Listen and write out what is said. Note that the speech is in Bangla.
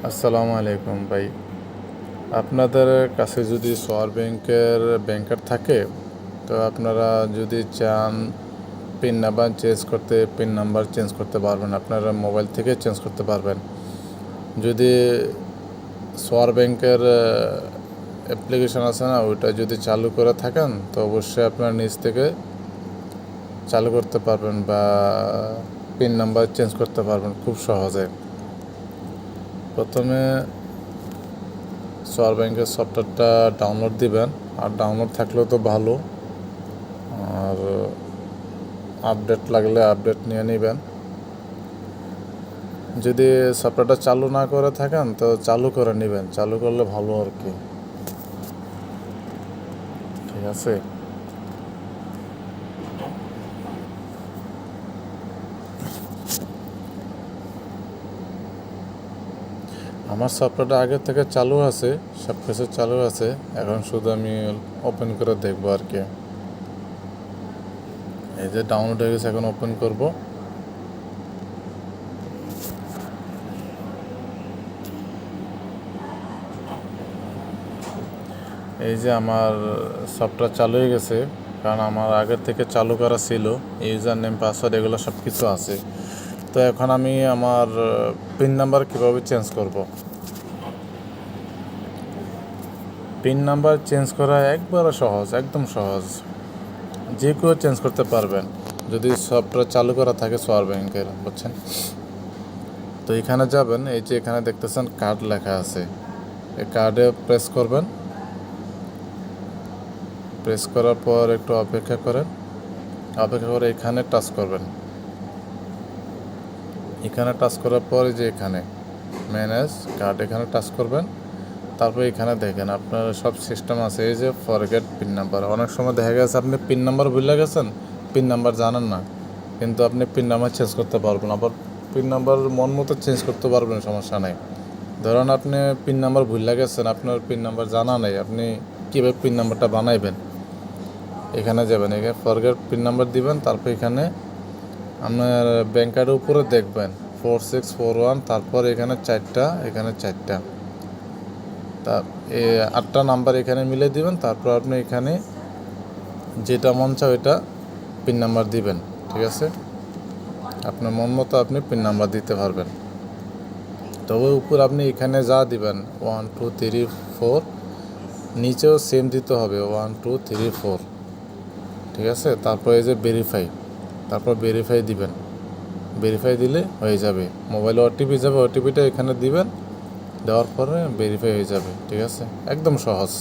আসসালামু আলাইকুম ভাই। আপনাদের কাছে যদি সোয়ার ব্যাংকের ব্যাংকার থাকে, তো আপনারা যদি চান পিন নাম্বার চেঞ্জ করতে, পিন নাম্বার চেঞ্জ করতে পারবেন, আপনারা মোবাইল থেকে চেঞ্জ করতে পারবেন। যদি সোয়ার ব্যাংকের অ্যাপ্লিকেশন আছে না, ওইটা যদি চালু করে থাকেন, তো অবশ্যই আপনার নিজ থেকে চালু করতে পারবেন বা পিন নাম্বার চেঞ্জ করতে পারবেন খুব সহজে। প্রথমে সোয়ার ব্যাংকের সফটওয়্যারটা ডাউনলোড দিবেন, আর ডাউনলোড থাকলেও তো ভালো, আর আপডেট লাগলে আপডেট নিয়ে নেবেন। যদি সফটওয়্যারটা চালু না করে থাকেন তো চালু করে নেবেন, চালু করলে ভালো আর কি। ঠিক আছে, আমার সফটওয়্যারটা আগে থেকে চালু আছে, সব কিছু চালু আছে, এখন শুধু আমি ওপেন করে দেখবো আর কি। এই যে ডাউনলোড হয়ে গেছে, এখন ওপেন করব। এই যে আমার সফটওয়্যার চালু হয়ে গেছে, কারণ আমার আগের থেকে চালু করা ছিল, ইউজার নেম পাসওয়ার্ড এগুলো সব কিছু আছে। তো এখন আমি আমার পিন নাম্বার কীভাবে চেঞ্জ করব। পিন নাম্বার চেঞ্জ করা একবারে সহজ, একদম সহজ, যে কেউ চেঞ্জ করতে পারবেন যদি সফটওয়্যার চালু করা থাকে সোয়ার ব্যাংকের, বুঝছেন। তো এখানে যাবেন, এই যে এখানে দেখতেছেন কার্ড লেখা আছে, এই কার্ডে প্রেস করবেন। প্রেস করার পর একটু অপেক্ষা করেন, অপেক্ষা করে এখানে টাচ করবেন। এখানে টাচ করার পর যে এখানে ম্যানেজ কার্ড, এখানে টাচ করবেন। তারপর এখানে দেখেন আপনার সব সিস্টেম আছে, এই যে ফরগেট পিন নাম্বার। অনেক সময় দেখা গেছে আপনি পিন নাম্বার ভুলে গেছেন, পিন নাম্বার জানেন না, কিন্তু আপনি পিন নাম্বার চেঞ্জ করতে পারবেন, আবার পিন নাম্বার মন মতো চেঞ্জ করতে পারবেন, সমস্যা নেই। ধরুন আপনি পিন নাম্বার ভুলে গেছেন, আপনার পিন নাম্বার জানা নেই, আপনি কীভাবে পিন নাম্বারটা বানাইবেন। এখানে যাবেন, এখানে ফরগেট পিন নাম্বার দিবেন, তারপর এখানে আপনার ব্যাংক কার্ডের উপরে দেখবেন 4641, তারপর এখানে 4টা, এখানে 4টা, তা 8টা নাম্বার এখানে মিলে দিবেন। তারপর আপনি এখানে যেটা মন চায় ওইটা পিন নাম্বার দিবেন। ঠিক আছে, আপনার মন মতো আপনি পিন নাম্বার দিতে পারবেন। তবে উপর আপনি এখানে যা দিবেন 1 2 3 4, নিচেও সেম দিতে হবে 1 2 3 4। ঠিক আছে, তারপর এই যে ভেরিফাই, তারপর ভেরিফাই দিবেন। ভেরিফাই দিলে হয়ে যাবে, মোবাইলে ওটিপি যাবে, ওটিপিটা এখানে দিবেন, দেওয়ার পরে ভেরিফাই হয়ে যাবে। ঠিক আছে, একদম সহজ।